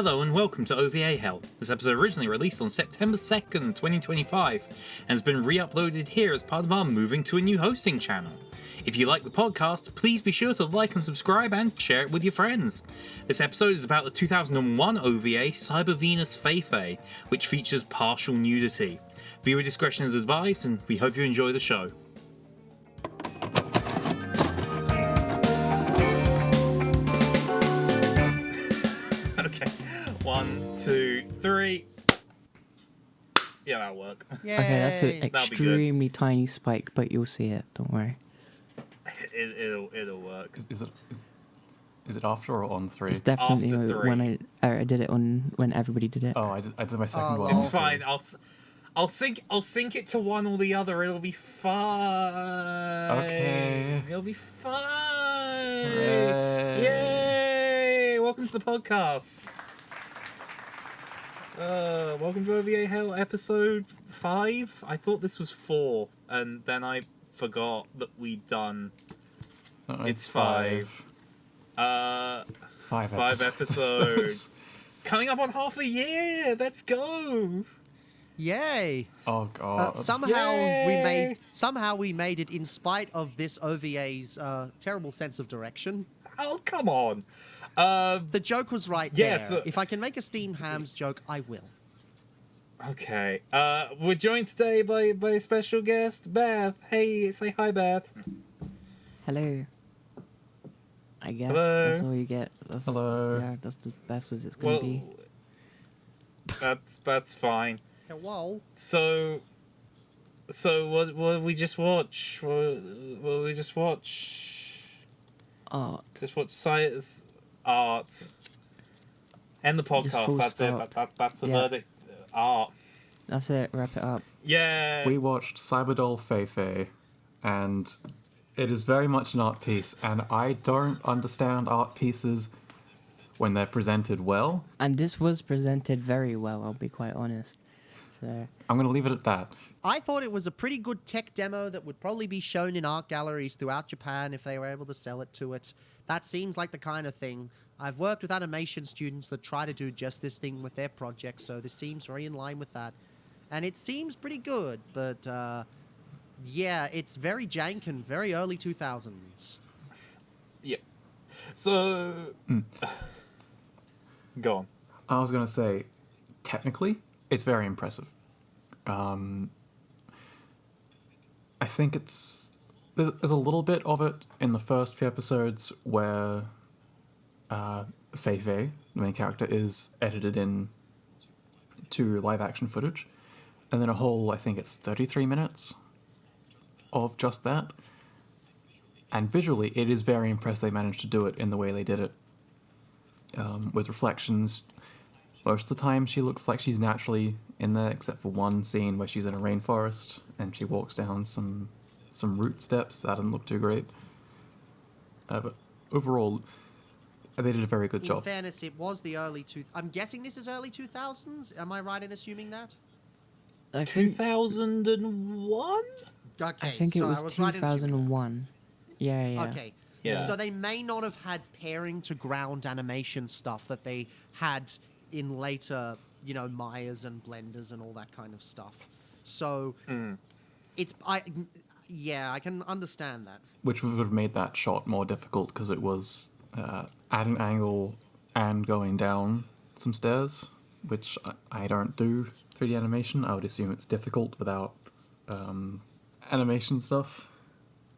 Hello and welcome to OVA Hell. This episode originally released on September 2nd, 2025, and has been re-uploaded here as part of our moving to a new hosting channel. If you like the podcast, please be sure to like and subscribe and share it with your friends. This episode is about the 2001 OVA Cybervenus FeiFei, which features partial nudity. Viewer discretion is advised, and we hope you enjoy the show. Okay, 1, 2, 3. Yeah, that'll work. Yay. Okay, that's an extremely tiny spike, but you'll see it. Don't worry. It'll work. Is it after or on 3? It's definitely After 3. when I did it on when everybody did it. Oh, I did my second one. It's fine. I'll sync it to one or the other. It'll be fine. Okay. It'll be fine. Hooray. Yay! Welcome to the podcast. Welcome to OVA Hell episode 5. I thought this was 4, and then I forgot that we'd done. It's 5. 5 episodes. Coming up on half a year. Let's go. Yay! Oh god! Somehow we made it in spite of this OVA's terrible sense of direction. Oh, come on. The joke was right there. So, if I can make a steamed hams joke, I will. Okay. We're joined today by a special guest, Beth. Hey, say hi, Beth. Hello. I guess Hello. that's all you get. Hello. Yeah, that's the best as it's gonna be. That's fine. Hello. So what did we just watch? What did we just watch? Art. Just watch science, art. End the podcast. That's stop. it. That's the verdict. Art. That's it. Wrap it up. Yeah. We watched Cyberdoll FeiFei, and it is very much an art piece, and I don't understand art pieces when they're presented well. And this was presented very well, I'll be quite honest. So I'm going to leave it at that. I thought it was a pretty good tech demo that would probably be shown in art galleries throughout Japan if they were able to sell it to it. That seems like the kind of thing. I've worked with animation students that try to do just this thing with their projects, so this seems very in line with that. And it seems pretty good, but yeah, it's very jank and very early 2000s. Yeah. So. Go on. I was going to say, technically, it's very impressive. I think there's a little bit of it in the first few episodes where FeiFei, the main character, is edited in to live action footage, and then a whole, I think it's 33 minutes of just that. And visually, it is very impressive they managed to do it in the way they did it. With reflections, most of the time she looks like she's naturally in there, except for one scene where she's in a rainforest and she walks down some root steps. That doesn't look too great. But overall, they did a very good job. In fairness, it was the early I'm guessing this is early 2000s. Am I right in assuming that? 2001? Okay, I think it was 2001. Yeah. Okay. Yeah. So they may not have had pairing to ground animation stuff that they had in later, Mayas and Blenders and all that kind of stuff. So I can understand that. Which would have made that shot more difficult because it was at an angle and going down some stairs, which I don't do 3D animation. I would assume it's difficult without animation stuff,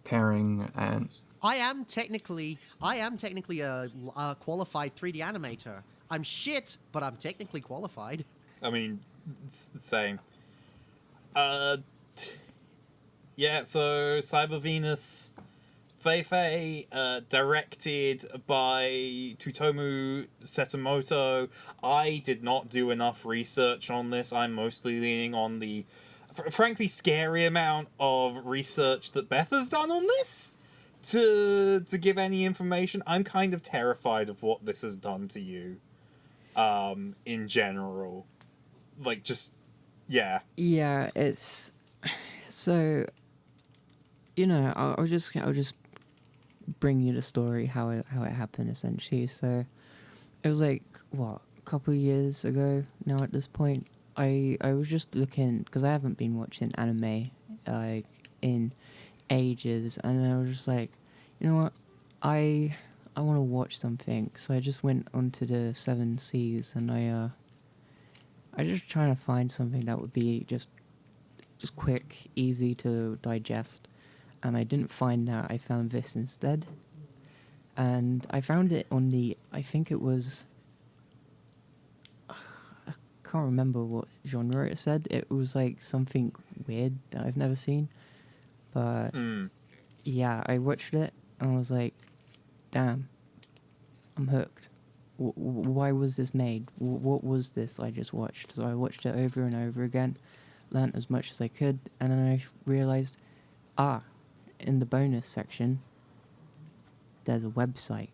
pairing and... I am technically a qualified 3D animator. I'm shit, but I'm technically qualified. I mean, same. Yeah, so Cybervenus FeiFei, directed by Tsutomu Setamoto. I did not do enough research on this. I'm mostly leaning on the, frankly, scary amount of research that Beth has done on this to give any information. I'm kind of terrified of what this has done to you, in general. Like, just, yeah. Yeah, it's... So, I'll just bring you the story, how it happened, essentially. So, it was like, couple of years ago now at this point. I was just looking, because I haven't been watching anime like in ages, and I was just like, you know what, I want to watch something. So I just went onto the Seven Seas, and I just trying to find something that would be just quick, easy to digest, and I didn't find that. I found this instead, and I found it on the, I think it was, I can't remember what genre it said. It was like something weird that I've never seen, but yeah, I watched it and I was like, damn, I'm hooked. Why was this made? What was this I just watched? So I watched it over and over again, learnt as much as I could, and then I realised, in the bonus section, there's a website.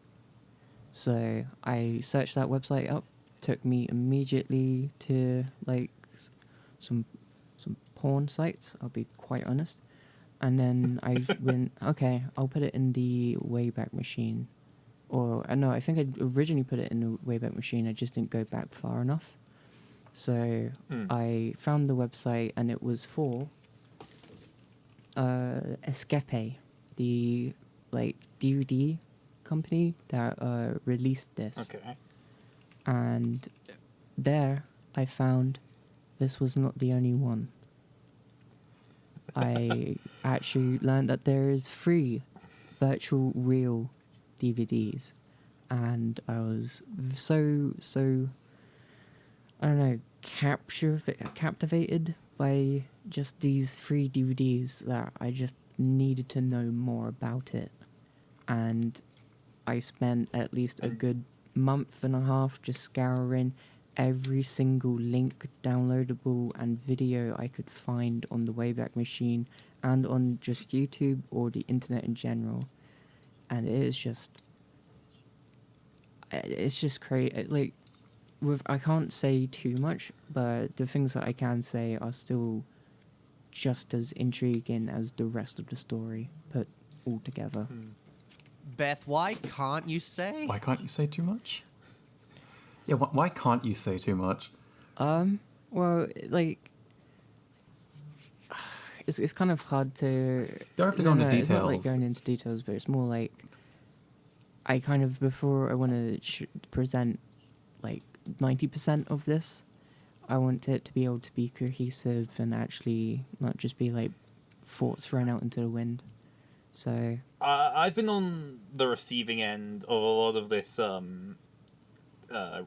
So I searched that website up, took me immediately to like some porn sites, I'll be quite honest. And then I went, okay, I'll put it in the Wayback Machine. Or, no, I think I originally put it in the Wayback Machine, I just didn't go back far enough. So I found the website, and it was for Escape, the like DVD company that released this. Okay. And there I found this was not the only one. I actually learned that there is 3 virtual real DVDs, and I was so I don't know, captivated by just these 3 DVDs that I just needed to know more about it. And I spent at least a good month and a half just scouring every single link, downloadable and video I could find on the Wayback Machine and on just YouTube or the internet in general. And it's just crazy. Like, I can't say too much, but the things that I can say are still just as intriguing as the rest of the story put all together. Beth, why can't you say? Why can't you say too much? Yeah, why can't you say too much? Well, like, it's kind of hard to... Don't have to go into details. It's not like going into details, but it's more like, I kind of, before I want to present, like, 90% of this, I want it to be able to be cohesive and actually not just be, like, thoughts thrown out into the wind. So... I've been on the receiving end of a lot of this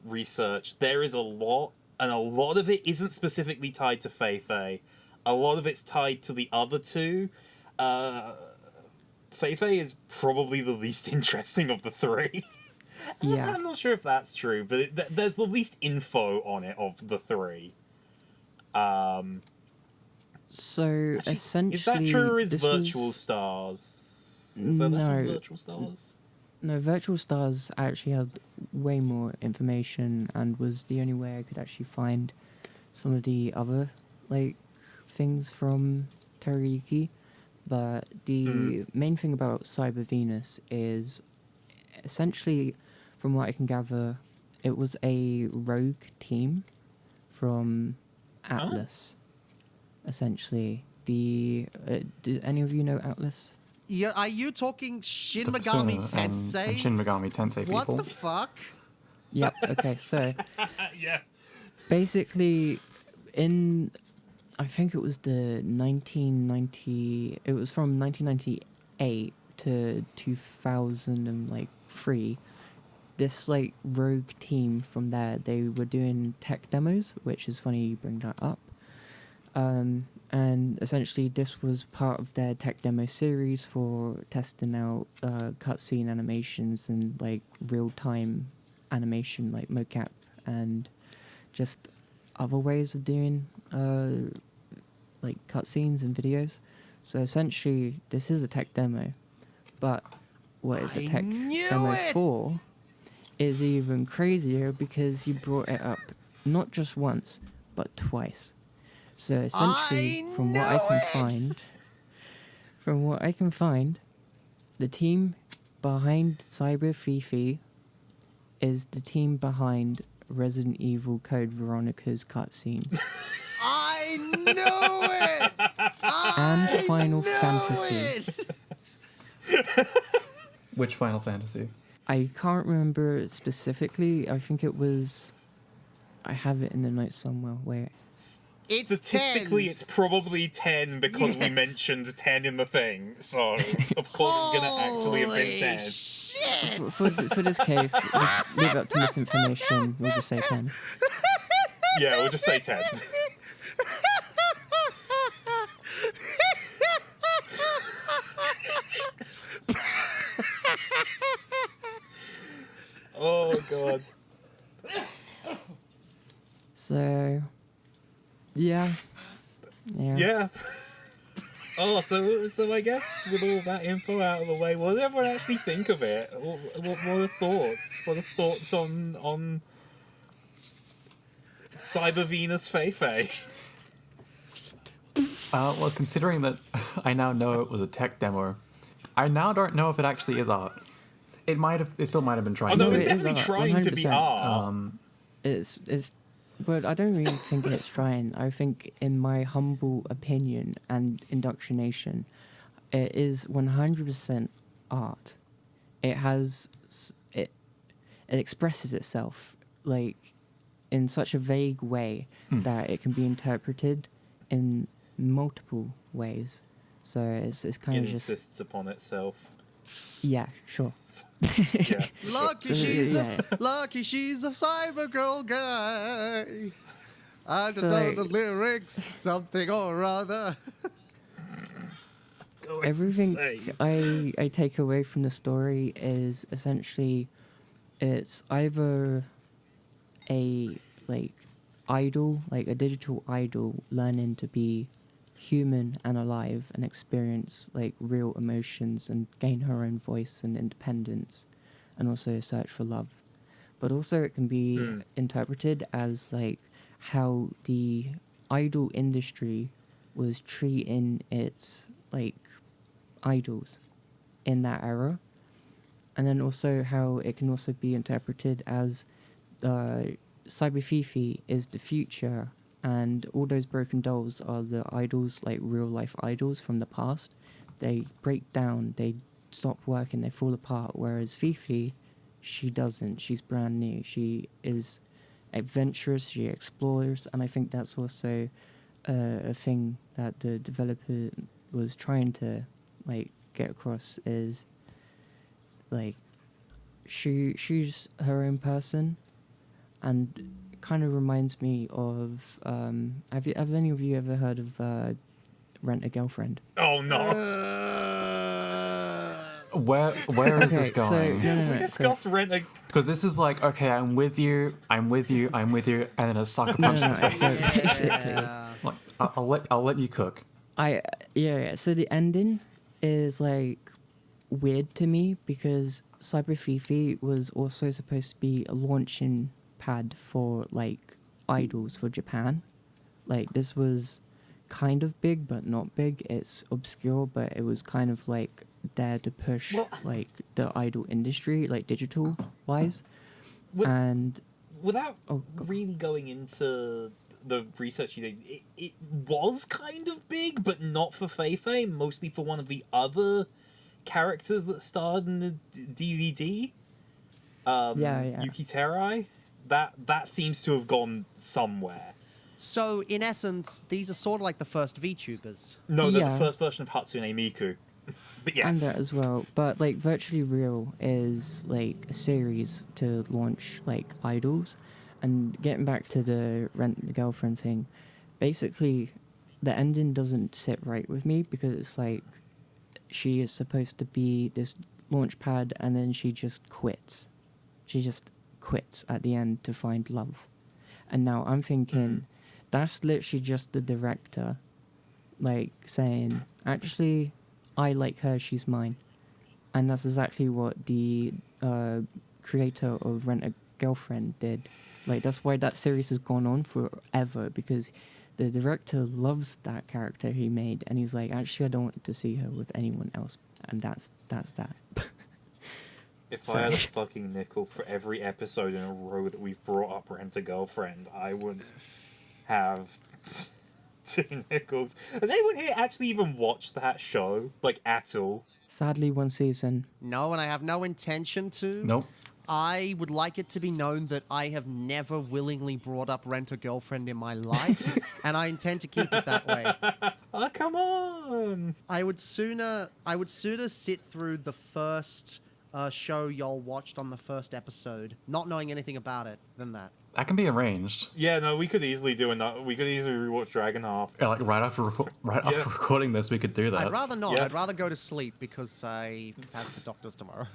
research. There is a lot, and a lot of it isn't specifically tied to FeiFei. A lot of it's tied to the other 2. FeiFei is probably the least interesting of the 3. Yeah. I'm not sure if that's true, but there's the least info on it of the 3. So, Actually, essentially... is that true, or is Virtual was... Stars? Is there less on Virtual Stars? No, Virtual Stars actually had way more information and was the only way I could actually find some of the other, like, things from Teruyuki. But the main thing about Cybervenus is, essentially, from what I can gather, it was a rogue team from Atlas. Essentially, do any of you know Atlas? Yeah, are you talking Shin The Megami Persona Tensei? and Shin Megami Tensei What people. the fuck? Yep. Okay. So Yeah. basically, I think it was the 1990. It was from 1998 to 2003. This like rogue team from there, they were doing tech demos, which is funny you bring that up. And essentially this was part of their tech demo series for testing out cutscene animations and like real-time animation like mocap and just other ways of doing like cutscenes and videos. So essentially this is a tech demo, but what it's a tech demo for is even crazier because you brought it up not just once but twice. So essentially, from what I can find, the team behind Cyber FeiFei is the team behind Resident Evil Code Veronica's cutscenes. I knew it. And Final Fantasy. Which Final Fantasy? I can't remember it specifically. I think it was. I have it in the notes somewhere. Wait. It's Statistically, 10. it's probably 10 because we Yes. mentioned 10 in the thing. So, of course, it's going to actually have been 10. Shit. For this case, just leave it up to misinformation. We'll just say 10. Yeah, we'll just say 10. Oh, God. So, yeah. Yeah. Oh, so I guess with all that info out of the way, what did everyone actually think of it? What were the thoughts? What are the thoughts on Cybervenus FeiFei? Well, considering that I now know it was a tech demo, I now don't know if it actually is art. It still might have been trying. Oh no, to it's be. it is definitely art, trying to be 100%. art. It's but I don't really think it's trying. I think, in my humble opinion and indoctrination, it is 100% art. It has it expresses itself like in such a vague way that it can be interpreted in multiple ways. So it's kind It of just insists upon itself. yeah, sure. Yeah. Lucky she's a cyber girl guy. I don't So, know like- the lyrics, something or other. Go Everything insane. I take away from the story is essentially it's either a idol, like a digital idol learning to be human and alive and experience like real emotions and gain her own voice and independence and also search for love. But also it can be interpreted as like how the idol industry was treating its like idols in that era, and then also how it can also be interpreted as Cyber FeiFei is the future, and all those broken dolls are the idols, like real life idols from the past. They break down, they stop working, they fall apart. Whereas FeiFei, she doesn't. She's brand new. She is adventurous. She explores, and I think that's also a thing that the developer was trying to like get across is like she's her own person, and it kind of reminds me of have any of you ever heard of Rent a Girlfriend? Oh no. Where is this Okay, so going? no. We discussed Rent a... Because this is like, okay, I'm with you, and then a sucker punch in the face. So basically, Like, I'll let you cook. yeah. So the ending is like weird to me because Cyber FeiFei was also supposed to be a launching pad for like idols for Japan. Like this was kind of big but not big. It's obscure, but it was kind of like there to push like the idol industry, like digital wise. With- And Without Oh, go- really going into the research you did, it was kind of big, but not for FeiFei, mostly for one of the other characters that starred in the DVD. Yeah. Yuki Terai. That seems to have gone somewhere. So, in essence, these are sort of like the first VTubers. No, they're Yeah. the first version of Hatsune Miku. But yes. And that as well. But like Virtually Real is like a series to launch like idols. And getting back to the Rent the Girlfriend thing, basically the ending doesn't sit right with me because it's like she is supposed to be this launch pad and then she just quits. She just quits at the end to find love. And now I'm thinking that's literally just the director like saying, actually I like her, she's mine. And that's exactly what the creator of Rent a Girlfriend did. Like, that's why that series has gone on forever, because the director loves that character he made, and he's like, actually, I don't want to see her with anyone else. And that's that. If I had a Sorry. fucking nickel for every episode in a row that we've brought up Rent-A-Girlfriend, I would have 2 nickels. Has anyone here actually even watched that show? Like, at all? Sadly, one season. No, and I have no intention to. Nope. I would like it to be known that I have never willingly brought up Rent-A-Girlfriend in my life, and I intend to keep it that way. Oh, come on! I would sooner sit through the first show y'all watched on the first episode, not knowing anything about it, than that. That can be arranged. Yeah, no, we could easily do another. We could easily rewatch Dragonheart. Yeah, like right after Yeah. recording this, we could do that. I'd rather not. Yeah. I'd rather go to sleep because I have the doctors tomorrow.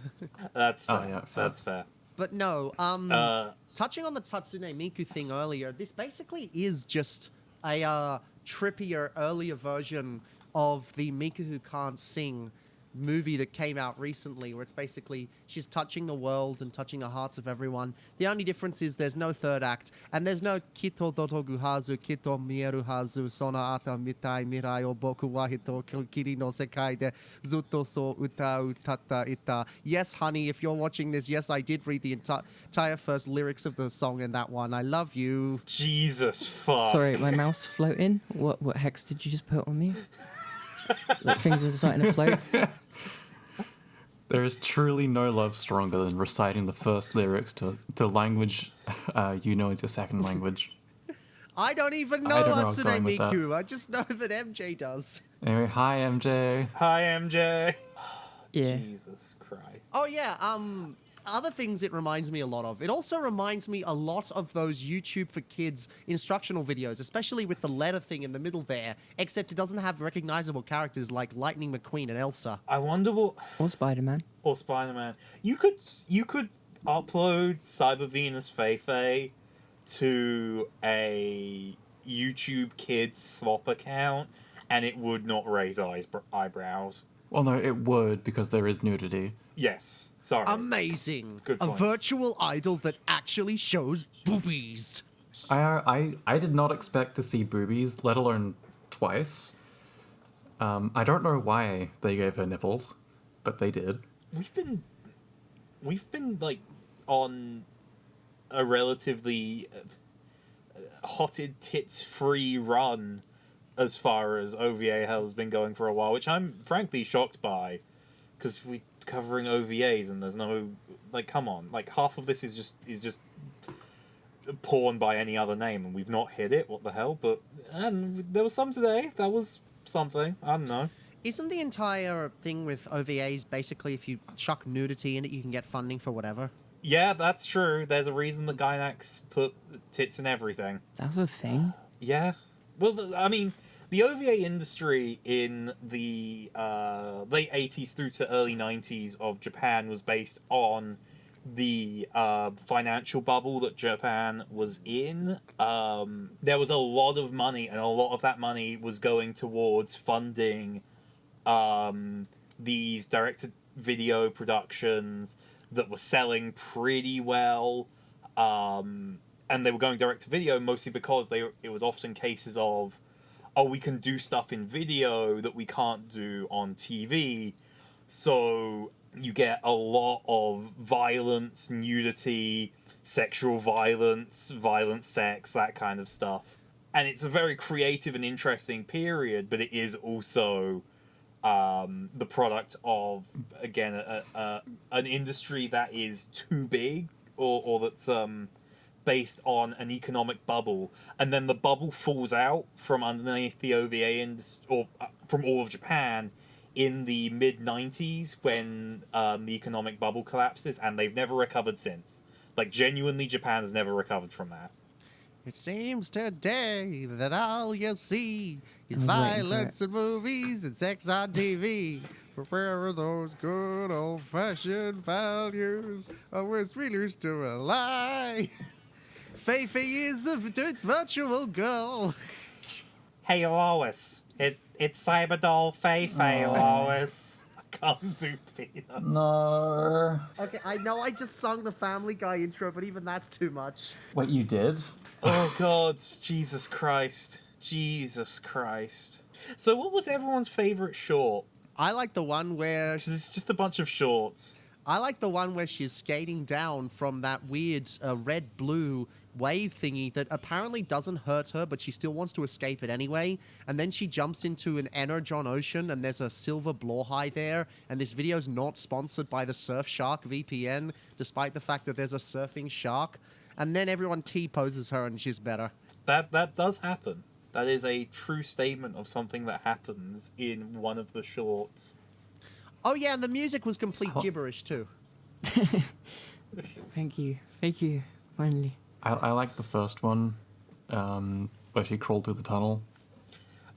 That's fair. Oh, yeah, fair. That's fair. But no, Uh, touching on the Tatsune Miku thing earlier, this basically is just a trippier, earlier version of the Miku Who Can't Sing movie that came out recently, where it's basically she's touching the world and touching the hearts of everyone. The only difference is there's no third act, and there's no Kito dotogu hazu, Kito mieru hazu, sona ata mitai mirai o boku wa hito kiri no sekai de zutto so utau tata ita. Yes, honey, if you're watching this, yes, I did read the entire first lyrics of the song in that one. I love you. Jesus fuck. Sorry, my mouse floating. What hex did you just put on me? Like things are starting to float. There is truly no love stronger than reciting the first lyrics to language you know is your second language. I don't even know I don't know where I was Hatsune going with that. Miku. I just know that MJ does. Anyway, hi MJ. Hi, MJ. Yeah. Jesus Christ. Oh yeah, other things it reminds me a lot of. It also reminds me a lot of those YouTube for Kids instructional videos, especially with the letter thing in the middle there, except it doesn't have recognizable characters like Lightning McQueen and Elsa. I wonder what. Or Spider-Man. Or Spider-Man. You could upload Cybervenus FeiFei to a YouTube Kids slop account, and it would not raise eyebrows. Well, no, it would because there is nudity. Yes. Sorry. Amazing. Good A point. virtual idol that actually shows boobies. I did not expect to see boobies, let alone twice. I don't know why they gave her nipples, but they did. We've been like on a relatively hotted tits free run as far as OVA Hell has been going for a while, which I'm frankly shocked by, because we're covering OVAs and there's no, like, come on, like half of this is just porn by any other name, and we've not hit it. What the hell? But and there was some today. That was something. I don't know. Isn't the entire thing with OVAs basically if you chuck nudity in it, you can get funding for whatever? Yeah, that's true. There's a reason the Gynax put tits in everything. That's a thing. Yeah. Well, I mean, the OVA industry in the late 80s through to early 90s of Japan was based on the financial bubble that Japan was in. There was a lot of money, and a lot of that money was going towards funding these direct-to-video productions that were selling pretty well. And they were going direct-to-video mostly because it was often cases of, oh, we can do stuff in video that we can't do on TV. So you get a lot of violence, nudity, sexual violence, violent sex, that kind of stuff. And it's a very creative and interesting period, but it is also the product of, again, an industry that is too big or that's based on an economic bubble, and then the bubble falls out from underneath the OVA industry, or from all of Japan, in the mid-90s when the economic bubble collapses, and they've never recovered since. Like, genuinely, Japan has never recovered from that. It seems today that all you see is I was waiting for violence in movies and sex on TV. But where are those good old-fashioned values? Oh, it's really still a lie. FeiFei is a virtual girl. Hey, Lois. It's Cyberdoll FeiFei, Lois. I can't do Peter. No. Okay, I know I just sung the Family Guy intro, but even that's too much. Wait, you did? Oh, God. Jesus Christ. Jesus Christ. So what was everyone's favourite short? I like the one where 'Cause it's just a bunch of shorts. I like the one where she's skating down from that weird red-blue wave thingy that apparently doesn't hurt her, but she still wants to escape it anyway. And then she jumps into an Energon Ocean, and there's a silver blowhigh there. And this video's not sponsored by the Surfshark VPN, despite the fact that there's a surfing shark. And then everyone T-poses her, and she's better. That does happen. That is a true statement of something that happens in one of the shorts. Oh yeah, and the music was complete gibberish too. Thank you. Finally. I like the first one, where she crawled through the tunnel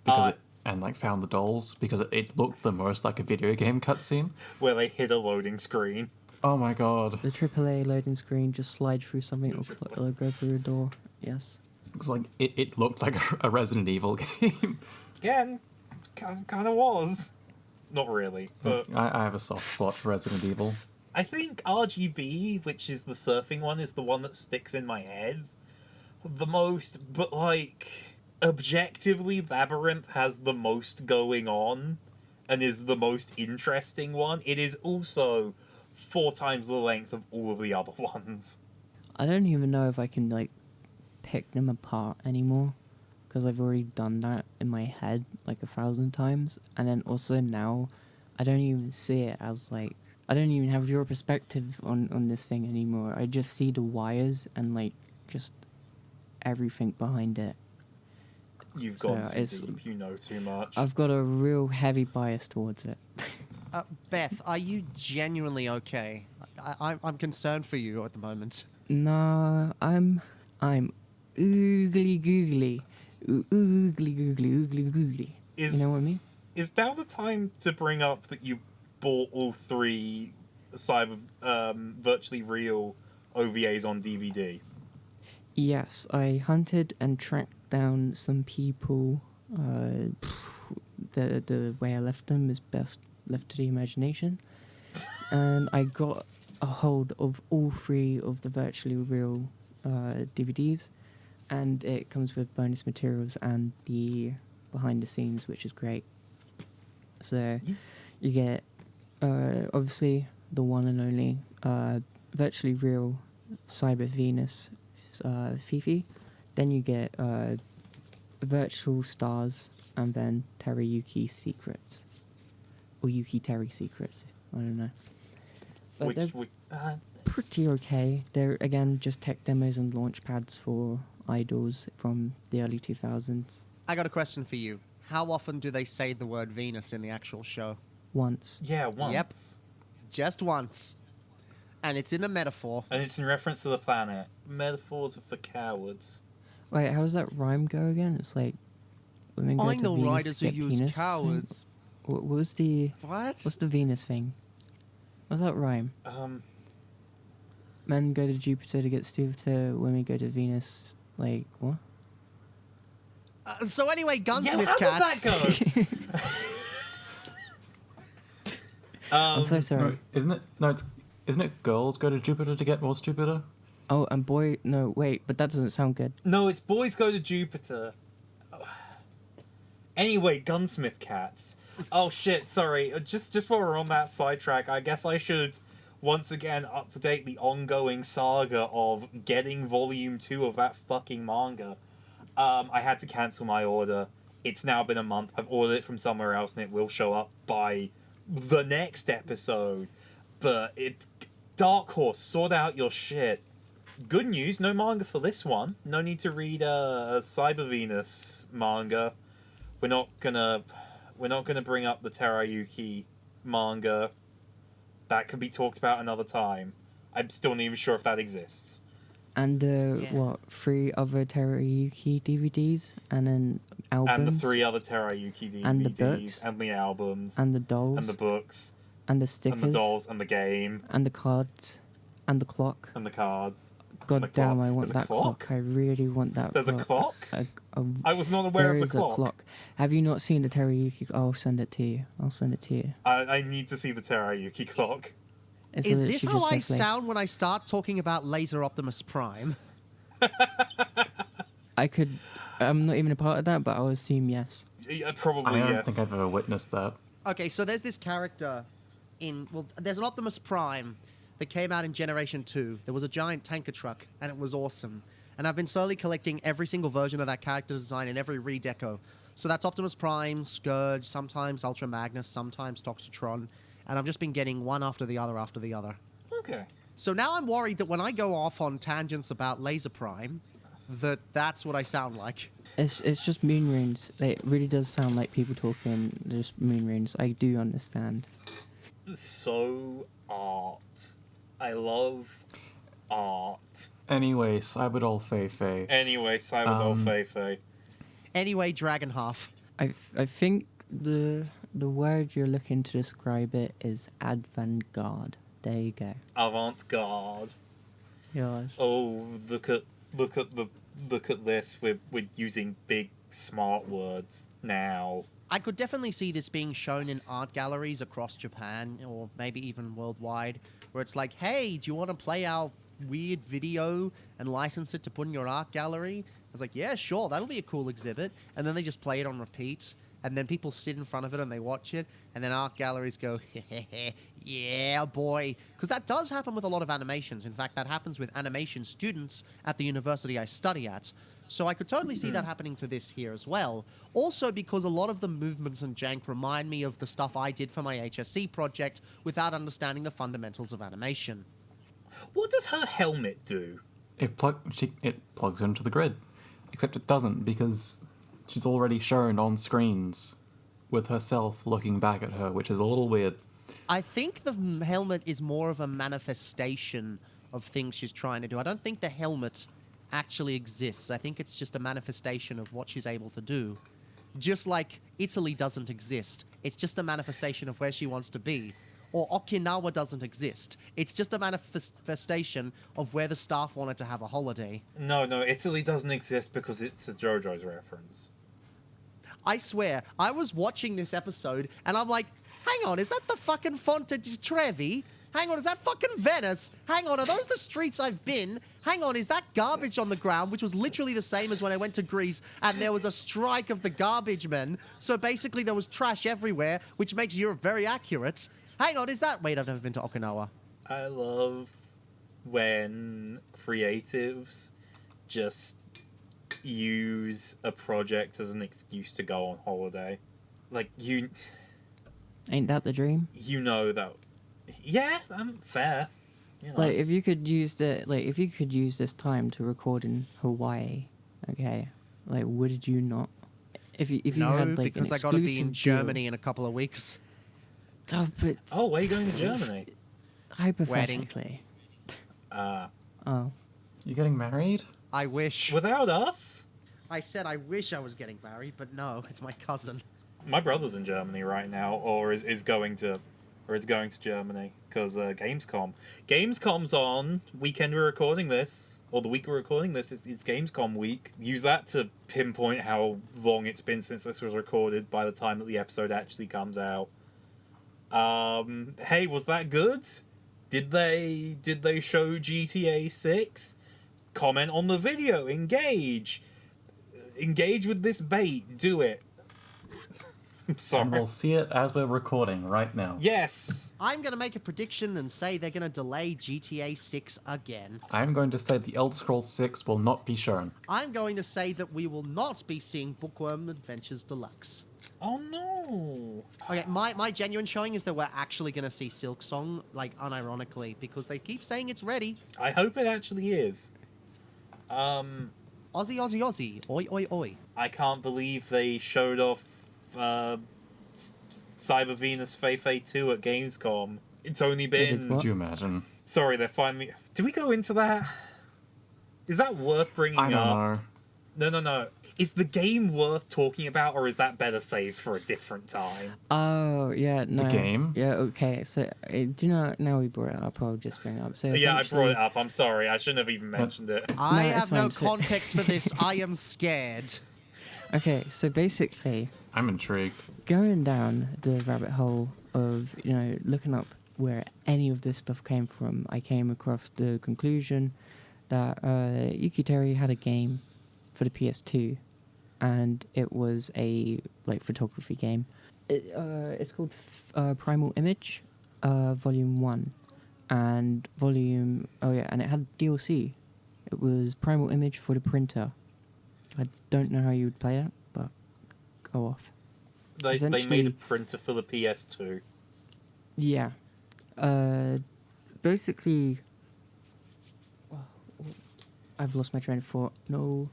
because and like found the dolls because it looked the most like a video game cutscene. Where they hit a loading screen. Oh my god! The AAA loading screen, just slide through something or go through a door. Yes. It's like it looked like a Resident Evil game. Again, kind of was. Not really, but I have a soft spot for Resident Evil. I think RGB, which is the surfing one, is the one that sticks in my head the most. But like, objectively, Labyrinth has the most going on and is the most interesting one. It is also 4 times the length of all of the other ones. I don't even know if I can like pick them apart anymore, because I've already done that in my head like 1,000 times, and then also now I don't even see it as like, I don't even have your perspective on this thing anymore. I just see the wires and like just everything behind it. You've So gone too it's- deep, you know too much. I've got a real heavy bias towards it. Beth, are you genuinely okay? I'm concerned for you at the moment. No, I'm oogly googly. Oogly googly, oogly googly. You know what I mean? Is now the time to bring up that you bought all 3 virtually real OVAs on DVD? Yes, I hunted and tracked down some people. The way I left them is best left to the imagination. And I got a hold of all 3 of the virtually real DVDs. And it comes with bonus materials and the behind the scenes, which is great. So you get, obviously, the one and only virtually real Cybervenus FeiFei. Then you get virtual stars, and then Terayuki secrets. Or Yuki Terry secrets. I don't know. But they're pretty okay. They're, again, just tech demos and launch pads for idols from the early 2000s. I got a question for you. How often do they say the word Venus in the actual show? Once. Yeah, once. Yep. Just once. And it's in a metaphor. And it's in reference to the planet. Metaphors are for cowards. Wait, how does that rhyme go again? It's like women go I to know Venus writers to who get use penis cowards. thing? What was the What? what's the Venus thing? What's that rhyme? Men go to Jupiter to get stupider, women go to Venus. Like what? So anyway, Gunsmith how Cats. does that go? I'm so sorry. No, isn't it? No, isn't it girls go to Jupiter to get more stupider? Oh, and boy, no, wait, but that doesn't sound good. No, it's boys go to Jupiter. Anyway, Gunsmith Cats. Oh shit, sorry. Just while we're on that sidetrack, I guess I should once again update the ongoing saga of getting volume 2 of that fucking manga. I had to cancel my order. It's now been a month. I've ordered it from somewhere else and it will show up by the next episode. But Dark Horse, sort out your shit. Good news, no manga for this one. No need to read a Cybervenus manga. We're not gonna bring up the Terayuki manga. That could be talked about another time. I'm still not even sure if that exists. And the 3 other Terayuki DVDs, and then albums, And the 3 other Terayuki DVDs, and the books, and the albums, and the dolls, and the books, and the stickers, and the dolls, and the game, and the cards, and the clock. and the cards. God the damn, clock. I want There's a that clock? clock. I really want that. There's a clock? I was not aware There of the is clock. a clock. Have you not seen the Terayuki? I'll send it to you. I'll send it to you. I need to see the Terayuki clock. It's Is literally this just how I like lace. sound when I start talking about Laser Optimus Prime? I could. I'm not even a part of that, but I'll assume yes. Yeah, probably I don't yes. think I've ever witnessed that. Okay, so there's this character there's an Optimus Prime that came out in Generation 2. There was a giant tanker truck, and it was awesome. And I've been slowly collecting every single version of that character design in every redeco. So that's Optimus Prime, Scourge, sometimes Ultra Magnus, sometimes Toxitron, and I've just been getting one after the other after the other. Okay. So now I'm worried that when I go off on tangents about Laser Prime, that's what I sound like. It's just moon runes. It really does sound like people talking just moon runes. I do understand. So art. I love art. Anyway, Cyberdoll FeiFei. Anyway, Cyberdoll FeiFei. Anyway, Dragonhalf. I think the word you're looking to describe it is avant-garde. There you go. Avant-garde. Gosh. Oh, look at this. We're using big smart words now. I could definitely see this being shown in art galleries across Japan, or maybe even worldwide, where it's like, hey, do you want to play our weird video and license it to put in your art gallery? I was like, yeah, sure, that'll be a cool exhibit. And then they just play it on repeat, and then people sit in front of it and they watch it, and then art galleries go, yeah, boy. Because that does happen with a lot of animations. In fact, that happens with animation students at the university I study at. So I could totally see that happening to this here as well. Also because a lot of the movements and jank remind me of the stuff I did for my HSC project without understanding the fundamentals of animation. What does her helmet do? It plugs into the grid. Except it doesn't, because she's already shown on screens with herself looking back at her, which is a little weird. I think the helmet is more of a manifestation of things she's trying to do. I don't think the helmet actually exists. I think it's just a manifestation of what she's able to do. Just like Italy doesn't exist. It's just a manifestation of where she wants to be. Or Okinawa doesn't exist. It's just a manifestation of where the staff wanted to have a holiday. No, Italy doesn't exist because it's a JoJo's reference. I swear, I was watching this episode, and I'm like, hang on, is that the fucking Fonte di Trevi? Hang on, is that fucking Venice? Hang on, are those the streets I've been? Hang on, is that garbage on the ground, which was literally the same as when I went to Greece, and there was a strike of the garbage men, so basically there was trash everywhere, which makes Europe very accurate. Hang on, is that... Wait, I've never been to Okinawa. I love when creatives just use a project as an excuse to go on holiday. Like, Ain't that the dream? you know that... Yeah, fair. You know. Like, if you could use this time to record in Hawaii, okay, like, would you not? If you No, had like because an I gotta be in exclusive Germany in a couple of weeks. deal- Oh, but Oh, where are you going to Germany? hypothetically. Oh, You getting married? I wish. Without us? I said I wish I was getting married, but no, it's my cousin. My brother's in Germany right now, or is going to Germany because Gamescom. Gamescom's on weekend we're recording this, or the week we're recording this. It's Gamescom week. Use that to pinpoint how long it's been since this was recorded. By the time that the episode actually comes out. Hey, was that good? Did they show GTA 6? Comment on the video. Engage with this bait. Do it. I'm sorry. And we'll see it as we're recording right now. Yes. I'm going to make a prediction and say they're going to delay GTA 6 again. I'm going to say the Elder Scrolls 6 will not be shown. I'm going to say that we will not be seeing Bookworm Adventures Deluxe. Oh no. Okay, my genuine showing is that we're actually going to see Silk Song, like, unironically, because they keep saying it's ready. I hope it actually is. Aussie, Aussie, Aussie. Oi, oi, oi. I can't believe they showed off Cybervenus FeiFei 2 at Gamescom. It's only been... What? Could you imagine? Sorry, they're finally... Did we go into that? Is that worth bringing up? I don't know. No. Is the game worth talking about, or is that better saved for a different time? Oh, yeah, no. game? Yeah, okay. So, do you know, now we brought it up, I'll just bring it up. So Yeah, I brought essentially- it up. I'm sorry. I shouldn't have even mentioned it. I it's have no fine, so- context for this. I am scared. Okay, so basically, I'm intrigued. going down the rabbit hole of, looking up where any of this stuff came from, I came across the conclusion that Yuki Terry had a game for the PS2, and it was a photography game. It's called Primal Image, Volume 1 and Volume... Oh, yeah, and it had DLC. It was Primal Image for the printer. I don't know how you would play it, but go off. They made a printer for the PS2. Yeah. Basically... I've lost my train of thought. No.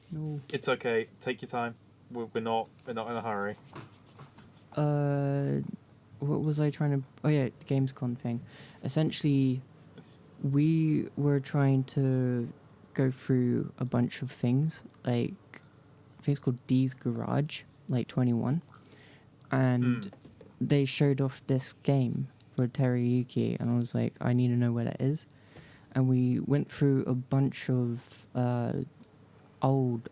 It's okay. Take your time. We're not in a hurry. What was I trying to... Oh, yeah, the Gamescom thing. Essentially, we were trying to go through a bunch of things. Like, I think it's called D's Garage, like 21. And they showed off this game for Teriyuki, and I was like, I need to know where that is. And we went through a bunch of old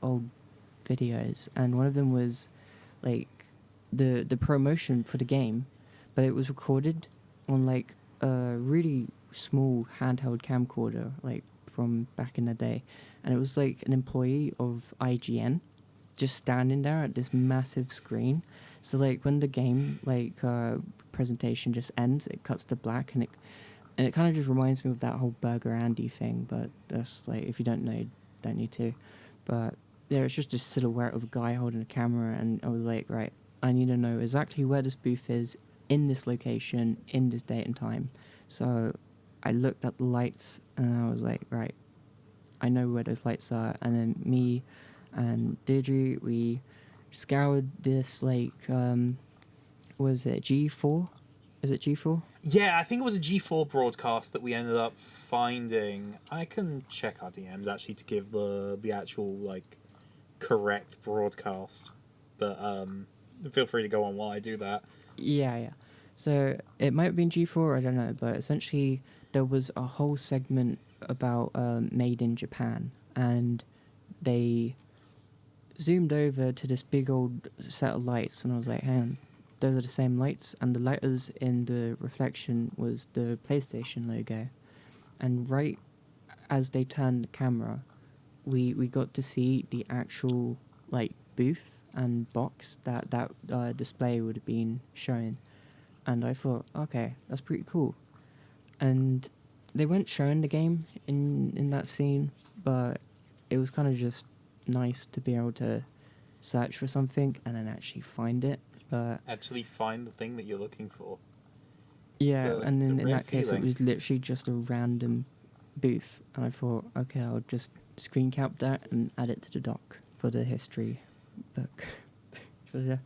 videos, and one of them was like the promotion for the game, but it was recorded on like a really small handheld camcorder, like from back in the day, and it was like an employee of IGN just standing there at this massive screen. So like when the game presentation just ends, it cuts to black, and it kind of just reminds me of that whole Burger Andy thing, but that's like, if you don't know, you don't need to. But yeah, it's just a silhouette of a guy holding a camera, and I was like, right, I need to know exactly where this booth is in this location, in this date and time. So I looked at the lights, and I was like, right, I know where those lights are. And then me and Deirdre, we scoured this, like, was it G4? Is it G4? Yeah, I think it was a G4 broadcast that we ended up finding. I can check our DMs actually to give the actual like correct broadcast, but feel free to go on while I do that. Yeah. So it might have been G4, I don't know, but essentially there was a whole segment about Made in Japan, and they zoomed over to this big old set of lights, and I was like, hang on, those are the same lights, and the letters in the reflection was the PlayStation logo. And right as they turned the camera, we got to see the actual like booth and box that display would have been showing. And I thought, okay, that's pretty cool. And they weren't showing the game in that scene, but it was kind of just nice to be able to search for something and then actually find it. Actually find the thing that you're looking for. Yeah, and then in that case, it feeling. was literally just a random booth, and I thought, okay, I'll just screen cap that and add it to the doc for the history book. For the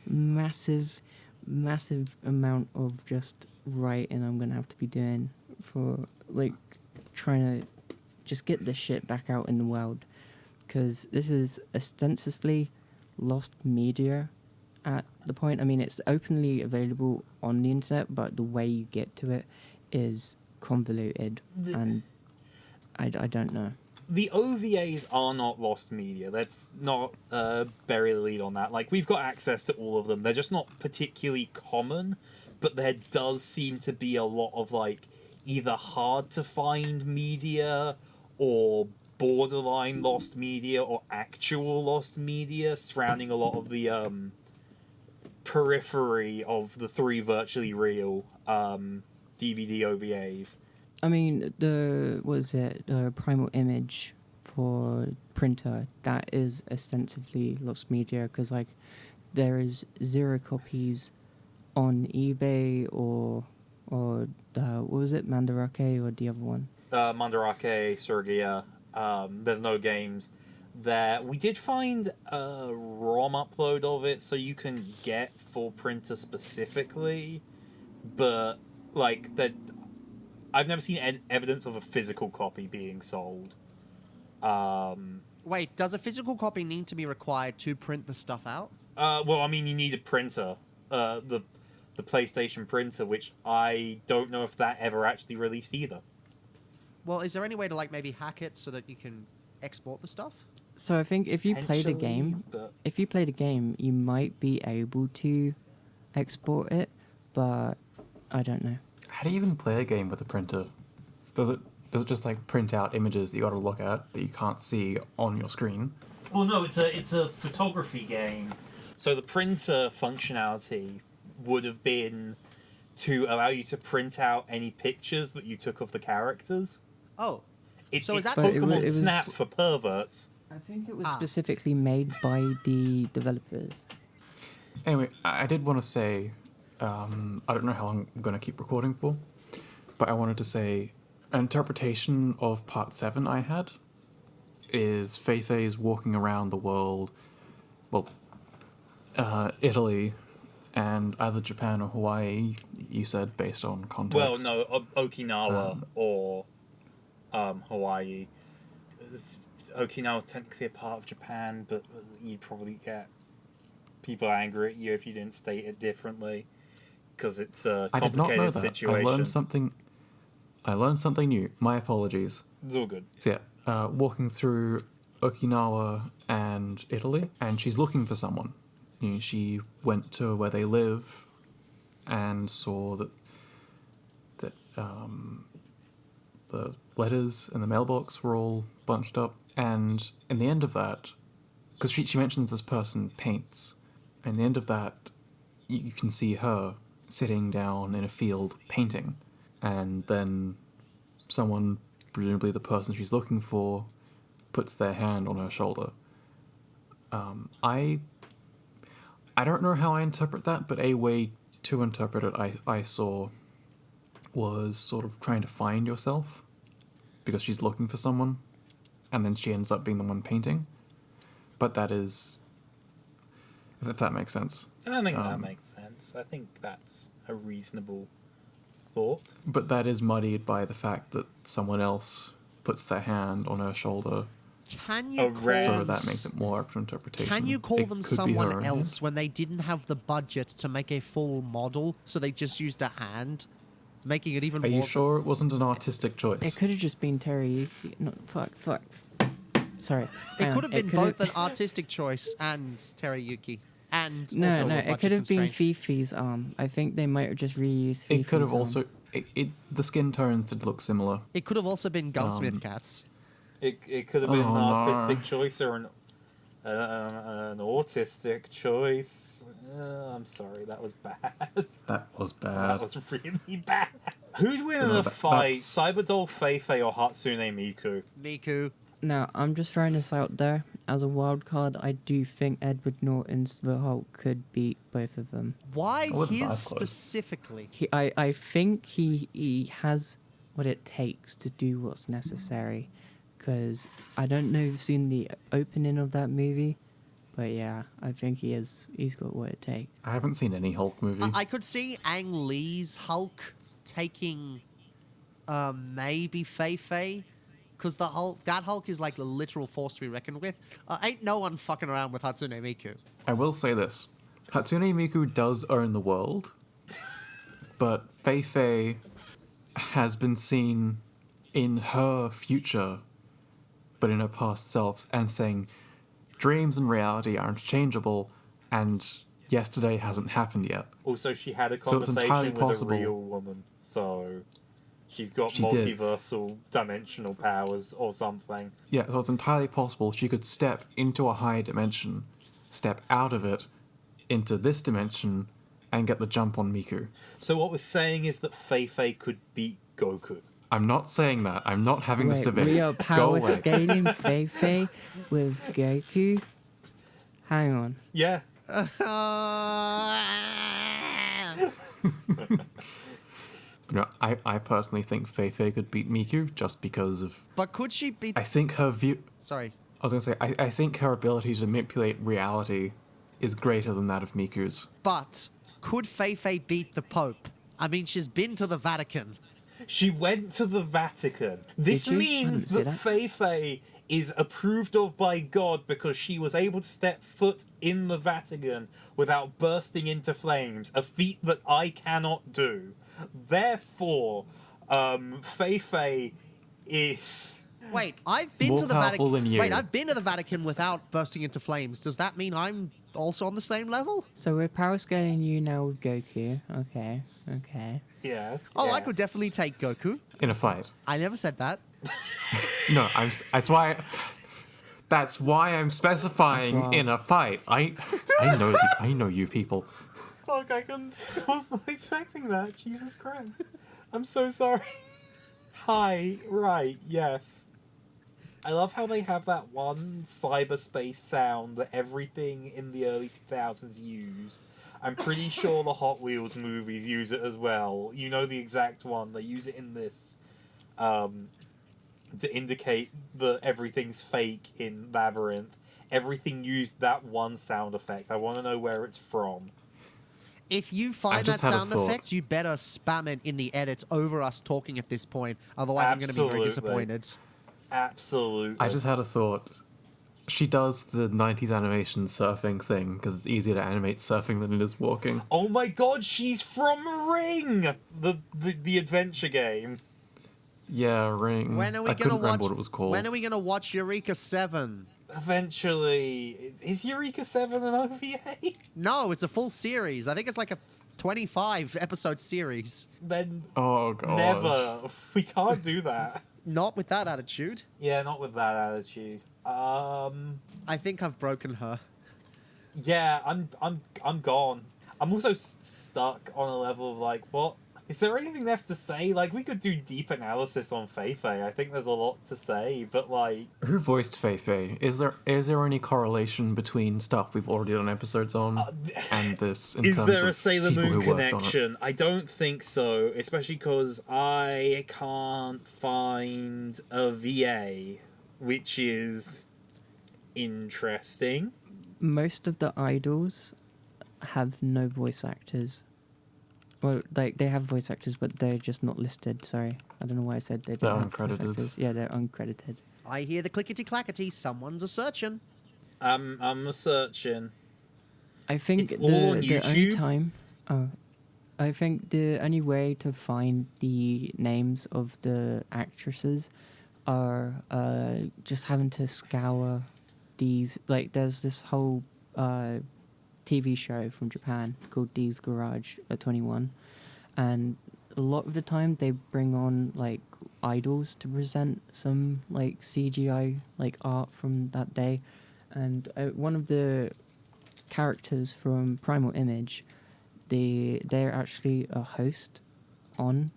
massive amount of just writing I'm gonna have to be doing for like trying to just get this shit back out in the world, because this is ostensibly lost media. At the point, I mean, it's openly available on the internet, but the way you get to it is convoluted, and I don't know. The OVAs are not lost media. Let's not bury the lead on that. Like, we've got access to all of them. They're just not particularly common, but there does seem to be a lot of, like, either hard-to-find media or borderline lost media or actual lost media surrounding a lot of the periphery of the 3 virtually real DVD OVAs. I mean, the Primal Image for printer, that is ostensibly lost media, because like there is 0 copies on eBay or what was it, Mandarake, or the other one? Mandarake, Surgia. There's no games there. We did find a ROM upload of it, so you can get for printer specifically, but like that, I've never seen evidence of a physical copy being sold. Wait, does a physical copy need to be required to print the stuff out? Well, I mean, you need a printer, the PlayStation printer, which I don't know if that ever actually released either. Well, is there any way to like maybe hack it so that you can export the stuff? So I think if you played a game, you might be able to export it, but I don't know. How do you even play a game with a printer? Does it just like print out images that you got to look at that you can't see on your screen? Well, no, it's a photography game. So the printer functionality would have been to allow you to print out any pictures that you took of the characters. Oh, so It's is that Pokemon it was- Snap for perverts. I think it was specifically made by the developers. Anyway, I did want to say, I don't know how long I'm going to keep recording for, but I wanted to say an interpretation of Part 7 I had is FeiFei's walking around the world, well, Italy, and either Japan or Hawaii, you said, based on context. Well, no, Okinawa or Hawaii. Okinawa's technically a part of Japan, but you'd probably get people angry at you if you didn't state it differently, because it's a I did not know complicated that. situation. I learned something new. My apologies. It's all good. So yeah, walking through Okinawa and Italy, and she's looking for someone. You know, she went to where they live and saw that the letters in the mailbox were all bunched up. And in the end of that, because she mentions this person paints, and in the end of that, you can see her sitting down in a field painting, and then someone, presumably the person she's looking for, puts their hand on her shoulder. I don't know how I interpret that, but a way to interpret it I saw was sort of trying to find yourself, because she's looking for someone, and then she ends up being the one painting. But that is, if that makes sense. I don't think that makes sense. I think that's a reasonable thought. But that is muddied by the fact that someone else puts their hand on her shoulder, Can you red- so call that makes it more up to interpretation. Can you call It them could be her someone own else hand. when they didn't have the budget to make a full model, so they just used a hand, making it even Are more... you sure it wasn't an artistic It choice? could have just been Terry. No, fuck. Sorry. It hang could on. have been could've- both an artistic choice and Teriyuki. And No, also no, a it budget could have been constraint. FeiFei's arm. I think they might have just reused FeiFei's It could have arm. also... the skin tones did look similar. It could have also been Gunsmith Cats. It could have been Oh, an no. artistic choice or an autistic choice. I'm sorry, that was bad. That was That bad. was really bad. Who'd win in No, a fight, that's- Cyberdoll FeiFei or Hatsune Miku? Miku. Now, I'm just throwing this out there. As a wild card, I do think Edward Norton's The Hulk could beat both of them. Why I wouldn't his buy clothes. specifically? I think he has what it takes to do what's necessary. Because I don't know if you've seen the opening of that movie, but yeah, I think he's got what it takes. I haven't seen any Hulk movie. I could see Ang Lee's Hulk taking maybe FeiFei, because that Hulk is like the literal force to be reckoned with. Ain't no one fucking around with Hatsune Miku. I will say this. Hatsune Miku does own the world, but FeiFei has been seen in her future, but in her past self, and saying dreams and reality are interchangeable, and yesterday hasn't happened yet. Also, she had a So it's conversation entirely with possible- a real woman, so she's got She did. multiversal dimensional powers or something. Yeah, so it's entirely possible she could step into a high dimension, step out of it, into this dimension, and get the jump on Miku. So what we're saying is that FeiFei could beat Goku. I'm not saying that. I'm not having this Wait, debate. we are Go power away. scaling FeiFei with Goku? Hang on. Yeah. No, I personally think FeiFei could beat Miku just because of... But could she beat... I think her view... Sorry. I was going to say, I think her ability to manipulate reality is greater than that of Miku's. But could FeiFei beat the Pope? I mean, she's been to the Vatican. She went to the Vatican. This Did she? I means didn't that see FeiFei is approved of by God because she was able to step foot in the Vatican without bursting into flames, a feat that I cannot do. Therefore, FeiFei is... Wait, I've been More to the powerful Vatican. than you. Wait, I've been to the Vatican without bursting into flames. Does that mean I'm also on the same level? So we're power scaling you now with Goku. Okay. Yes. Oh, I yes. could definitely take Goku. In a fight. I never said that. No, that's why I'm specifying That's why. in a fight. I know you people. fuck? I was not expecting that. Jesus Christ. I'm so sorry. Hi. Right. Yes. I love how they have that one cyberspace sound that everything in the early 2000s used. I'm pretty sure the Hot Wheels movies use it as well. You know the exact one. They use it in this to indicate that everything's fake in Labyrinth. Everything used that one sound effect. I want to know where it's from. If you find that sound effect, you better spam it in the edits over us talking at this point. Otherwise, I'm going to be very disappointed. Absolutely. I just had a thought. She does the 90s animation surfing thing because it's easier to animate surfing than it is walking. Oh my god, she's from Ring! The adventure game. Yeah, Ring. When are we I gonna couldn't remember what it was called. When are we going to watch Eureka 7? Eventually. Is Eureka 7 an OVA? No, it's a full series. I think it's like a 25 episode series. Then Oh god. never. We can't do that. Not with that attitude. Yeah, not with that attitude. I think I've broken her. Yeah, I'm gone. I'm also stuck on a level of like, what? Is there anything left to say? Like, we could do deep analysis on FeiFei. I think there's a lot to say, but like... Who voiced FeiFei? Is there any correlation between stuff we've already done episodes on and this in Is terms there of a Sailor people Moon who worked on it? connection? I don't think so, especially because I can't find a VA, which is interesting. Most of the idols have no voice actors. Well, like, they have voice actors, but they're just not listed. Sorry. I don't know why I said they don't have voice uncredited. actors. Yeah, they're uncredited. I hear the clickety-clackety. Someone's a-searching. I'm searching. I think It's all on the only YouTube? time... Oh. I think the only way to find the names of the actresses are just having to scour these... Like, there's this whole... TV show from Japan called D's Garage 21, and a lot of the time they bring on like idols to present some like CGI like art from that day, and one of the characters from Primal Image, they're actually a host on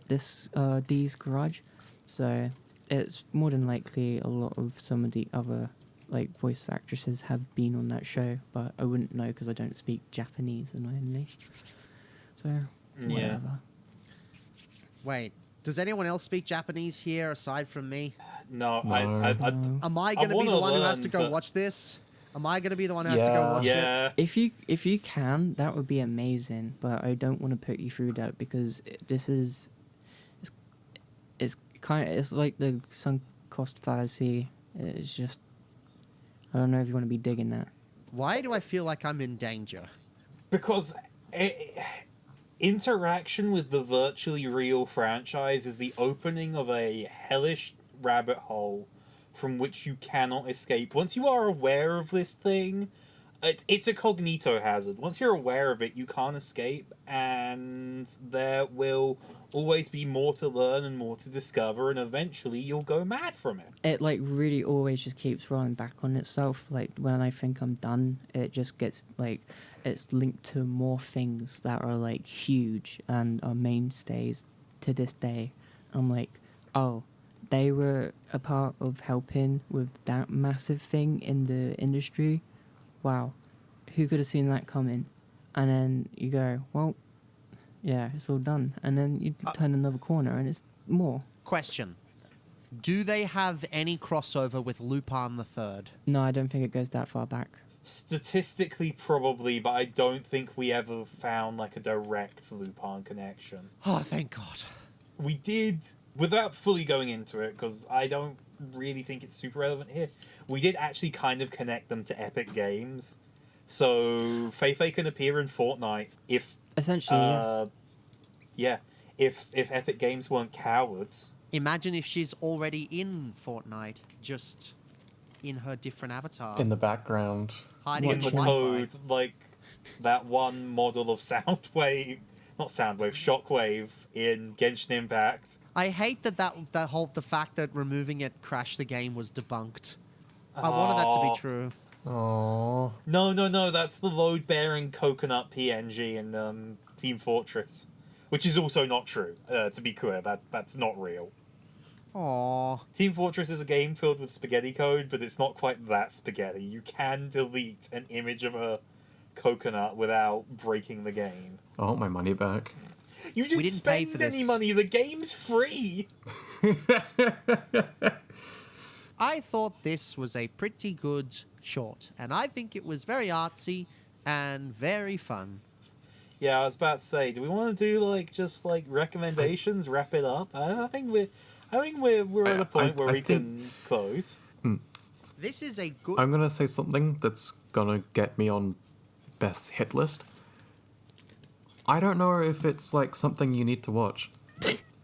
this D's Garage, so it's more than likely a lot of some of the other like voice actresses have been on that show, but I wouldn't know because I don't speak Japanese, annoyingly. So whatever. Wait, does anyone else speak Japanese here aside from me? No, No. Am I going to be wanna the one who has to learn, go but- watch this? Am I going to be the one who has to go watch it? yeah. If you can, that would be amazing. But I don't want to put you through that because this is it's like the sunk cost fallacy. It's just, I don't know if you want to be digging that. Why do I feel like I'm in danger? Because interaction with the virtually real franchise is the opening of a hellish rabbit hole from which you cannot escape. Once you are aware of this thing, it's a cognito hazard. Once you're aware of it, you can't escape, and there will always be more to learn and more to discover, and eventually you'll go mad from it. It like really always just keeps rolling back on itself. Like when I think I'm done, it just gets like it's linked to more things that are like huge and are mainstays to this day. I'm like, oh, they were a part of helping with that massive thing in the industry. Wow, who could have seen that coming? And then you go, well, yeah, it's all done. And then you turn another corner and it's more. Question. Do they have any crossover with Lupin the Third? No, I don't think it goes that far back. Statistically, probably, but I don't think we ever found like a direct Lupin connection. Oh, thank God. We did, without fully going into it, because I don't really think it's super relevant here, we did actually kind of connect them to Epic Games. So FeiFei can appear in Fortnite if Essentially, yeah, if Epic Games weren't cowards. Imagine if she's already in Fortnite, just in her different avatar. In the background. hiding In in the the code, Wi-Fi. like that one model of Shockwave in Genshin Impact. I hate the fact that removing it crashed the game was debunked. I wanted that to be true. Oh. No, that's the load-bearing coconut PNG in Team Fortress. Which is also not true, to be clear. That's not real. Aww. Team Fortress is a game filled with spaghetti code, but it's not quite that spaghetti. You can delete an image of a coconut without breaking the game. I want my money back. You didn't pay spend for this. any money. The game's free. I thought this was a pretty good short, and I think it was very artsy and very fun. Yeah, I was about to say, do we want to do just recommendations? Wrap it up. I think we're at a point where we can close. This is a good. I'm gonna say something that's gonna get me on Beth's hit list. I don't know if it's something you need to watch.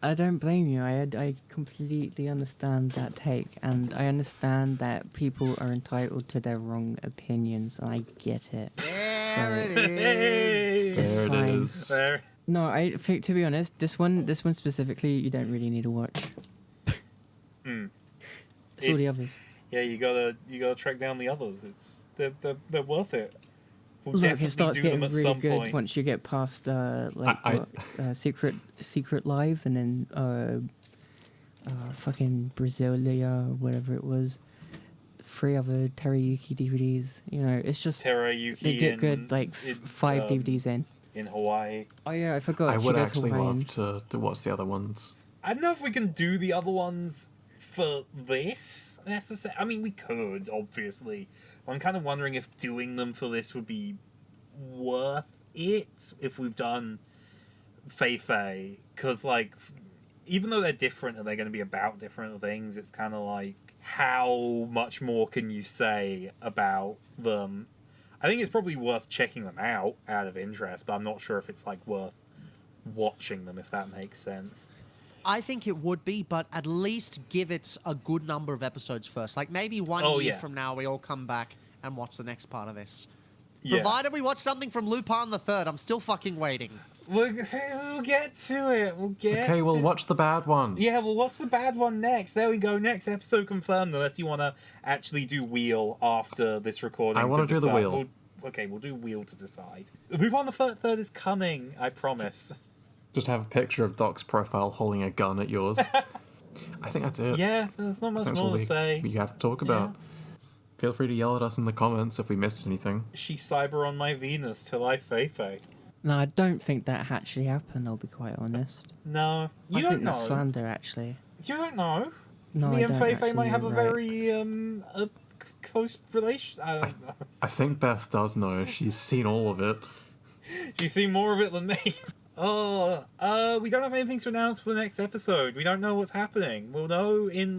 I don't blame you. I completely understand that take, and I understand that people are entitled to their wrong opinions, and I get it. There it Hey! is. It's There it fine. is. There. No, I think, to be honest, this one specifically, you don't really need to watch. It's all the others. Yeah, you gotta track down the others. They're worth it. We'll Look, definitely it starts do getting them at really some good point. once you get past Secret Live, and then fucking Brasilia, whatever it was. 3 other Teriyuki DVDs. You know, it's just Terayuki they get in, good 5 DVDs in. in Hawaii. Oh yeah, I forgot. I she would goes actually Hawaiian. love to watch the other ones. I don't know if we can do the other ones for this necessarily. I mean, we could, obviously. I'm kind of wondering if doing them for this would be worth it if we've done FeiFei. Because, even though they're different and they're going to be about different things, it's kind of how much more can you say about them? I think it's probably worth checking them out of interest, but I'm not sure if it's, worth watching them, if that makes sense. I think it would be, but at least give it a good number of episodes first. Maybe one Oh, year yeah. from now, we all come back and watch the next part of this. Yeah. Provided we watch something from Lupin the Third, I'm still fucking waiting. We'll get to it. Okay, we'll watch the bad one. Yeah, we'll watch the bad one next. There we go. Next episode confirmed, unless you want to actually do Wheel after this recording. I wanna do the decide. Wheel. We'll do Wheel to decide. Lupin the Third is coming, I promise. Just have a picture of Doc's profile holding a gun at yours. I think that's it. Yeah, there's not much That's more all to say. we have to talk about. Feel free to yell at us in the comments if we missed anything. She cyber on my Venus till I FeiFei. No, I don't think that actually happened. I'll be quite honest. No, you I don't think know. that's slander, actually. You don't know. No, Me I and don't FeiFei actually, might have a you're very close relation. I think Beth does know. She's seen all of it. You see more of it than me. We don't have anything to announce for the next episode. We don't know what's happening. We'll know in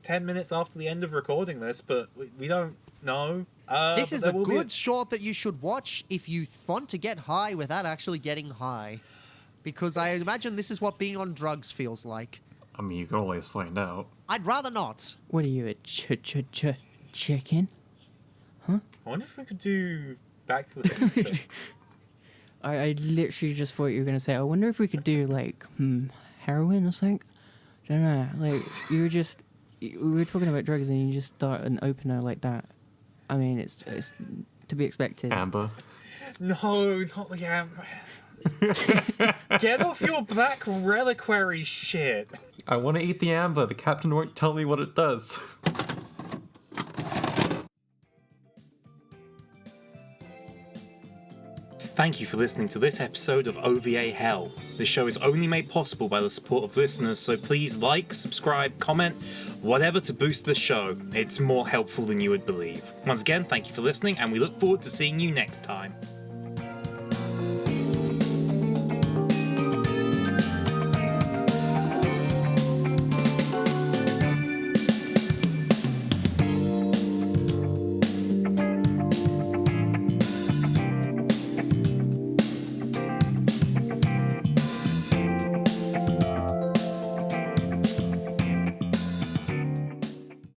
10 minutes after the end of recording this, but we don't know. This but is there a will be good short that you should watch if you want to get high without actually getting high. Because I imagine this is what being on drugs feels like. I mean, you can always find out. I'd rather not. What are you, a chicken? I wonder if we could do Back to the Future. I literally just thought you were gonna say, I wonder if we could do heroin or something. Don't know. We were talking about drugs and you just start an opener like that. I mean, it's to be expected. Amber. No, not the amber. Get off your black reliquary shit. I want to eat the amber. The captain won't tell me what it does. Thank you for listening to this episode of OVA Hell. This show is only made possible by the support of listeners, so please subscribe, comment, whatever to boost the show. It's more helpful than you would believe. Once again, thank you for listening, and we look forward to seeing you next time.